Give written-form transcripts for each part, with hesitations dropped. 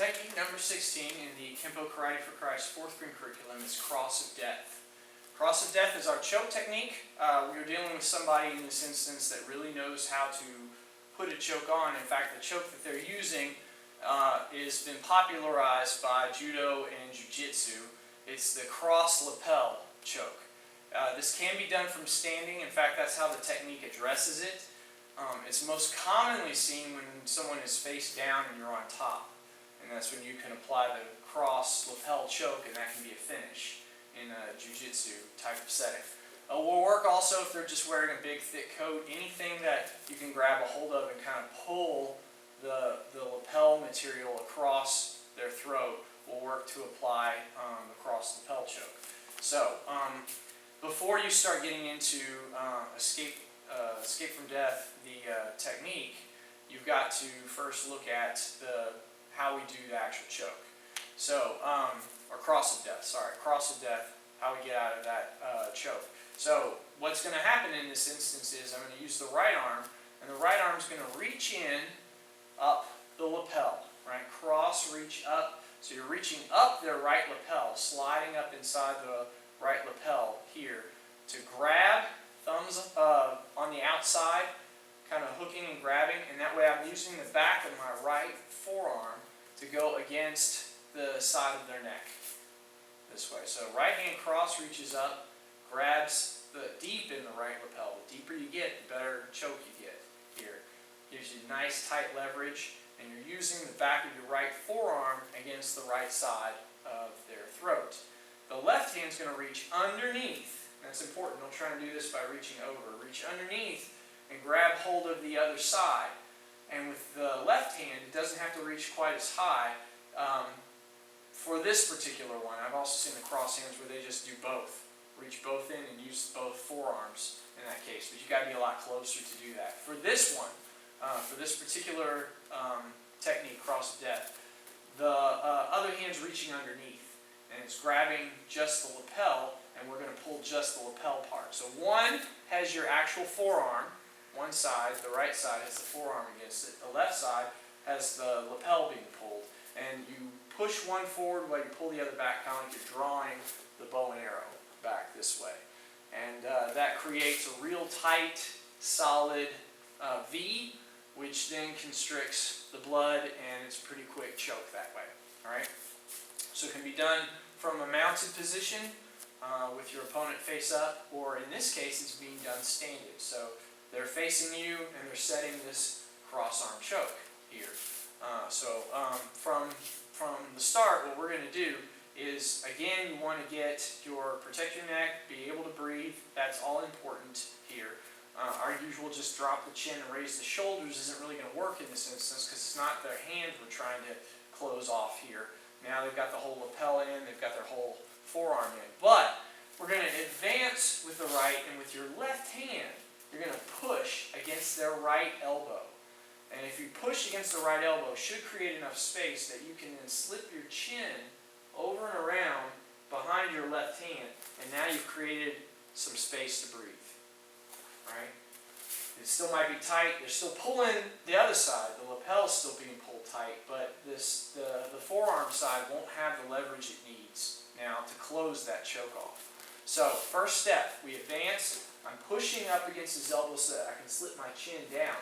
Technique number 16 in the Kenpo Karate for Christ 4th grade curriculum is Cross of Death. Cross of Death is our choke technique. We are dealing with somebody in this instance that really knows how to put a choke on. In fact, the choke that they're using has been popularized by Judo and Jiu-Jitsu. It's the cross lapel choke. This can be done from standing. In fact, that's how the technique addresses it. It's most commonly seen when someone is face down and you're on top. And that's when you can apply the cross lapel choke, and that can be a finish in a jiu-jitsu type of setting. Will work also if they're just wearing a big thick coat. Anything that you can grab a hold of and kind of pull the lapel material across their throat will work to apply the cross lapel choke. So before you start getting into escape from death, the technique, you've got to first look at how we do the actual choke. So, or cross of death, how we get out of that choke. So, what's going to happen in this instance is I'm going to use the right arm, and the right arm is going to reach in up the lapel, right? Cross, reach up. So you're reaching up their right lapel, sliding up inside the right lapel here to grab, thumbs on the outside, kind of hooking and grabbing, and that way I'm using the back of my right forearm to go against the side of their neck this way. So right hand cross reaches up, grabs deep in the right lapel. The deeper you get, the better choke you get here. Gives you nice tight leverage, and you're using the back of your right forearm against the right side of their throat. The left hand is going to reach underneath. That's important. Don't try to do this by reaching over. Reach underneath and grab hold of the other side. And with the left hand, it doesn't have to reach quite as high. For this particular one, I've also seen the cross hands where they just do both. Reach both in and use both forearms in that case. But you've got to be a lot closer to do that. For this one, for this particular technique, cross of death, the other hand's reaching underneath. And it's grabbing just the lapel, and we're going to pull just the lapel part. So one has your actual forearm, one side, the right side has the forearm against it. The left side has the lapel being pulled. And you push one forward while you pull the other back, kind of like you're drawing the bow and arrow back this way. And that creates a real tight, solid V, which then constricts the blood, and it's a pretty quick choke that way. All right? So it can be done from a mounted position with your opponent face up, or in this case, it's being done standing. So they're facing you, and they're setting this cross-arm choke here. From the start, what we're going to do is, again, you want to protect your neck, be able to breathe. That's all important here. Our usual just drop the chin and raise the shoulders isn't really going to work in this instance because it's not their hand we're trying to close off here. Now they've got the whole lapel in, they've got their whole forearm in. But we're going to advance with the right, and with your left hand, you're going to push against their right elbow. And if you push against the right elbow, it should create enough space that you can then slip your chin over and around behind your left hand, and now you've created some space to breathe. Right? It still might be tight. You're still pulling the other side. The lapel is still being pulled tight, but the forearm side won't have the leverage it needs now to close that choke off. So, first step, we advance. I'm pushing up against his elbow so that I can slip my chin down.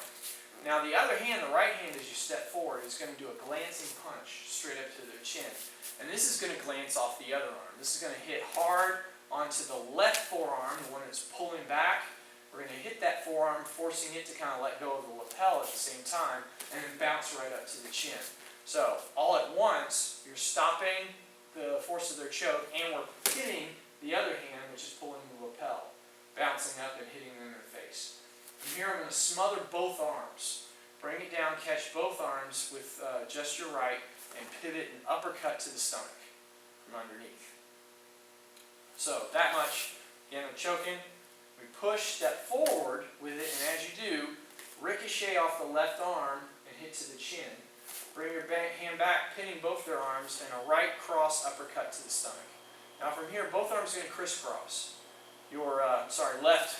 Now the other hand, the right hand, as you step forward, is going to do a glancing punch straight up to their chin. And this is going to glance off the other arm. This is going to hit hard onto the left forearm, the one that's pulling back. We're going to hit that forearm, forcing it to kind of let go of the lapel at the same time, and then bounce right up to the chin. So, all at once, you're stopping the force of their choke, and we're hitting the other hand, which is pulling the lapel, bouncing up and hitting them in their face. From here, I'm going to smother both arms. Bring it down, catch both arms with just your right, and pivot an uppercut to the stomach from underneath. So, that much. Again, I'm choking. We push, step forward with it, and as you do, ricochet off the left arm and hit to the chin. Bring your hand back, pinning both their arms, and a right cross uppercut to the stomach. Now from here, both arms are going to crisscross. Your left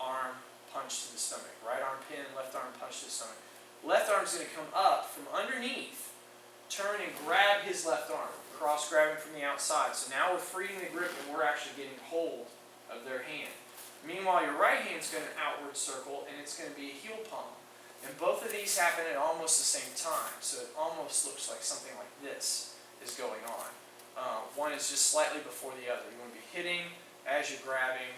arm punch to the stomach. Right arm pin, left arm punch to the stomach. Left arm is going to come up from underneath, turn and grab his left arm, cross grabbing from the outside. So now we're freeing the grip and we're actually getting hold of their hand. Meanwhile, your right hand's going to outward circle and it's going to be a heel palm. And both of these happen at almost the same time, so it almost looks like something like this is going on. One is just slightly before the other. You want to be hitting as you're grabbing.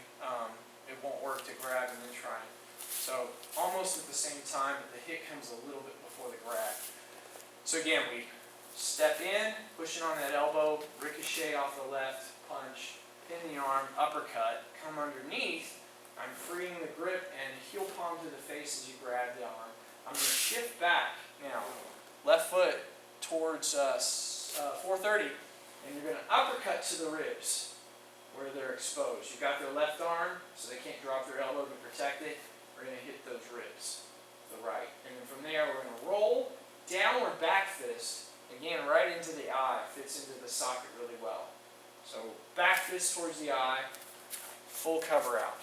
It won't work to grab and then try. So almost at the same time, but the hit comes a little bit before the grab. So again, we step in, pushing on that elbow, ricochet off the left, punch, pin the arm, uppercut, come underneath. I'm freeing the grip and heel palm to the face as you grab the arm. I'm going to shift back now, left foot towards 430, and you're going to uppercut to the ribs where they're exposed. You've got their left arm, so they can't drop their elbow to protect it. We're going to hit those ribs, the right. And then from there, we're going to roll, downward back fist, again, right into the eye, fits into the socket really well. So back fist towards the eye, full cover out.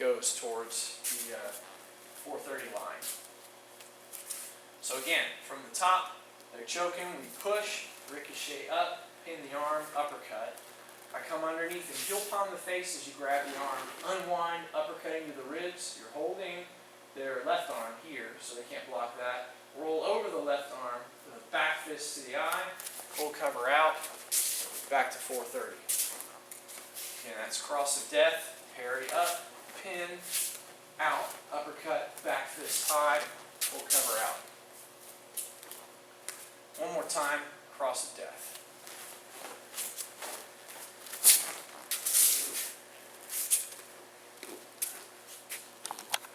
Goes towards the 430 line. So again, from the top, they're choking, we push, ricochet up, pin the arm, uppercut. I come underneath and heel palm the face as you grab the arm, unwind, uppercutting to the ribs. You're holding their left arm here, so they can't block that. Roll over the left arm with a back fist to the eye, full cover out, back to 430. Again, that's cross of death, parry up, pin, out, uppercut, back fist high, full cover out. One more time, cross of death.